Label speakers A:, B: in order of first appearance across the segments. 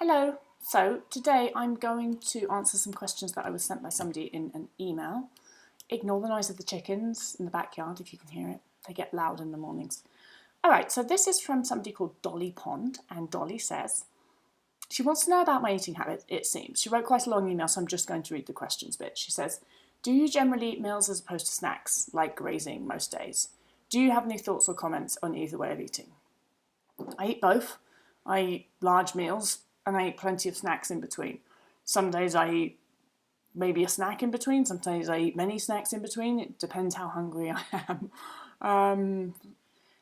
A: Hello. So today I'm going to answer some questions that I was sent by somebody in an email. Ignore the noise of the chickens in the backyard if you can hear it. They get loud in the mornings. All right, so this is from somebody called Dolly Pond, and Dolly says, she wants to know about my eating habit, it seems. She wrote quite a long email, so I'm just going to read the questions bit. She says, do you generally eat meals as opposed to snacks, like grazing most days? Do you have any thoughts or comments on either way of eating? I eat both. I eat large meals and I eat plenty of snacks in between. Some days I eat maybe a snack in between. Some days I eat many snacks in between. It depends how hungry I am.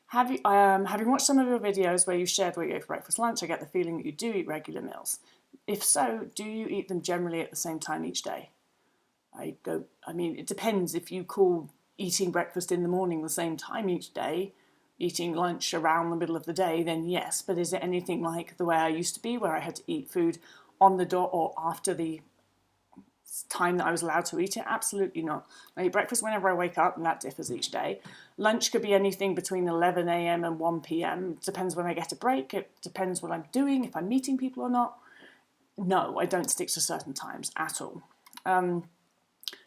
A: Having watched some of your videos where you shared what you ate for breakfast, lunch, I get the feeling that you do eat regular meals. If so, do you eat them generally at the same time each day? It depends. If you call eating breakfast in the morning the same time each day, eating lunch around the middle of the day, then yes. But is it anything like the way I used to be, where I had to eat food on the dot or after the time that I was allowed to eat it? Absolutely not. I eat breakfast whenever I wake up, and that differs each day. Lunch could be anything between 11 a.m. and 1 p.m. It depends when I get a break. It depends what I'm doing, if I'm meeting people or not. No, I don't stick to certain times at all.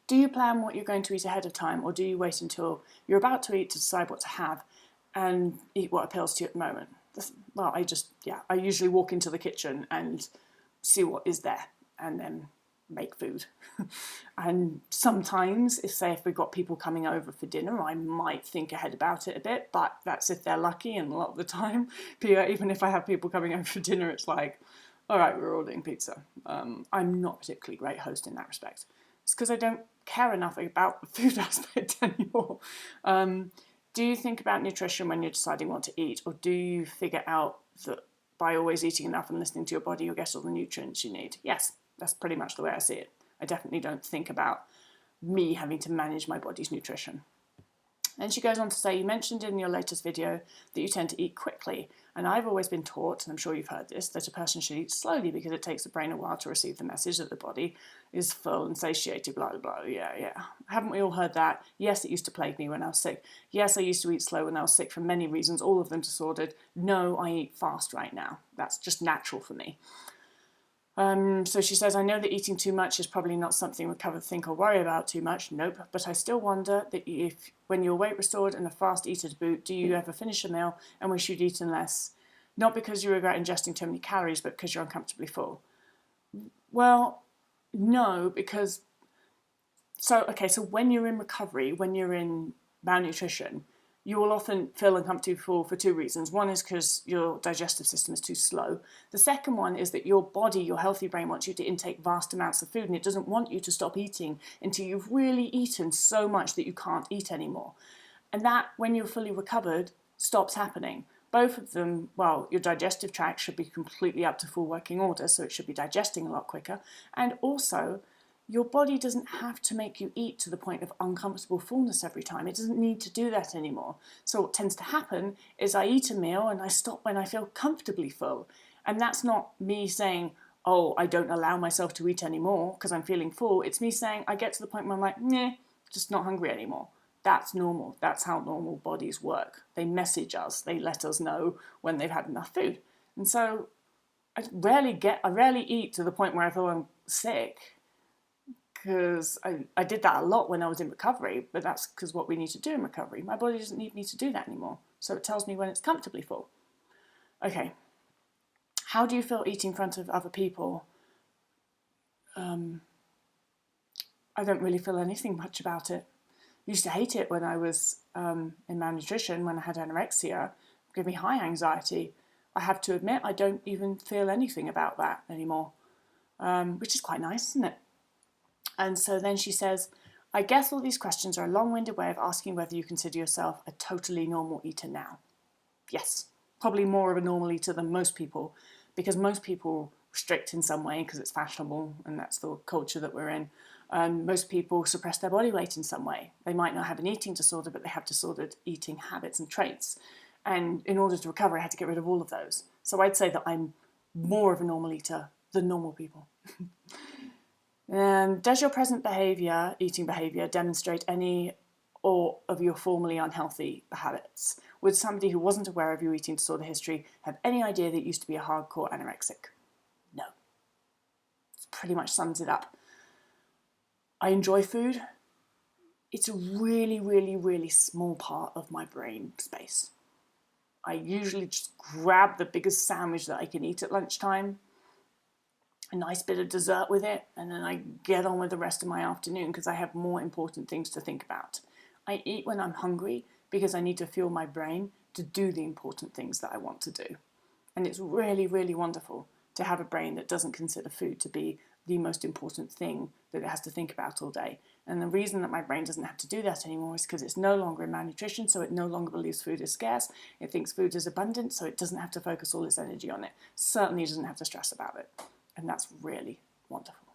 A: Do you plan what you're going to eat ahead of time, or do you wait until you're about to eat to decide what to have and eat what appeals to you at the moment? Well, I usually walk into the kitchen and see what is there and then make food. And sometimes, if we've got people coming over for dinner, I might think ahead about it a bit, but that's if they're lucky, and a lot of the time, even if I have people coming over for dinner, it's like, all right, we're ordering pizza. I'm not a particularly great host in that respect. It's because I don't care enough about the food aspect anymore. Do you think about nutrition when you're deciding what to eat, or do you figure out that by always eating enough and listening to your body, you'll get all the nutrients you need? Yes, that's pretty much the way I see it. I definitely don't think about me having to manage my body's nutrition. And she goes on to say, you mentioned in your latest video that you tend to eat quickly. And I've always been taught, and I'm sure you've heard this, that a person should eat slowly because it takes the brain a while to receive the message that the body is full and satiated, blah, blah, blah. Yeah. Haven't we all heard that? Yes, it used to plague me when I was sick. Yes, I used to eat slow when I was sick for many reasons, all of them disordered. No, I eat fast right now. That's just natural for me. So she says, I know that eating too much is probably not something recovered think or worry about too much. Nope. But I still wonder that if, when you're weight restored and a fast eater to boot, do you ever finish a meal and wish you'd eaten less? Not because you regret ingesting too many calories, but because you're uncomfortably full. Well, no, because, so when you're in recovery, when you're in malnutrition, you will often feel uncomfortably full for two reasons. One is because your digestive system is too slow. The second one is that your body, your healthy brain, wants you to intake vast amounts of food, and it doesn't want you to stop eating until you've really eaten so much that you can't eat anymore. And that, when you're fully recovered, stops happening. Both of them, well, your digestive tract should be completely up to full working order, so it should be digesting a lot quicker. And also, your body doesn't have to make you eat to the point of uncomfortable fullness every time. It doesn't need to do that anymore. So what tends to happen is I eat a meal and I stop when I feel comfortably full. And that's not me saying, oh, I don't allow myself to eat anymore because I'm feeling full. It's me saying I get to the point where I'm like, nah, just not hungry anymore. That's normal. That's how normal bodies work. They message us. They let us know when they've had enough food. And so I rarely eat to the point where I feel I'm sick, because I did that a lot when I was in recovery, but that's because what we need to do in recovery. My body doesn't need me to do that anymore, so it tells me when it's comfortably full. Okay, how do you feel eating in front of other people? I don't really feel anything much about it. I used to hate it when I was in malnutrition, when I had anorexia. It gave me high anxiety. I have to admit, I don't even feel anything about that anymore, which is quite nice, isn't it? And so then she says, I guess all these questions are a long-winded way of asking whether you consider yourself a totally normal eater now. Yes, probably more of a normal eater than most people, because most people restrict in some way because it's fashionable and that's the culture that we're in. Most people suppress their body weight in some way. They might not have an eating disorder, but they have disordered eating habits and traits. And in order to recover, I had to get rid of all of those. So I'd say that I'm more of a normal eater than normal people. Does your present eating behaviour, demonstrate any or of your formerly unhealthy habits? Would somebody who wasn't aware of your eating disorder history have any idea that you used to be a hardcore anorexic? No. pretty much sums it up. I enjoy food. It's a really, really, really small part of my brain space. I usually just grab the biggest sandwich that I can eat at lunchtime, a nice bit of dessert with it, and then I get on with the rest of my afternoon because I have more important things to think about. I eat when I'm hungry because I need to fuel my brain to do the important things that I want to do. And it's really, really wonderful to have a brain that doesn't consider food to be the most important thing that it has to think about all day. And the reason that my brain doesn't have to do that anymore is because it's no longer in malnutrition, so it no longer believes food is scarce. It thinks food is abundant, so it doesn't have to focus all its energy on it. Certainly doesn't have to stress about it. And that's really wonderful.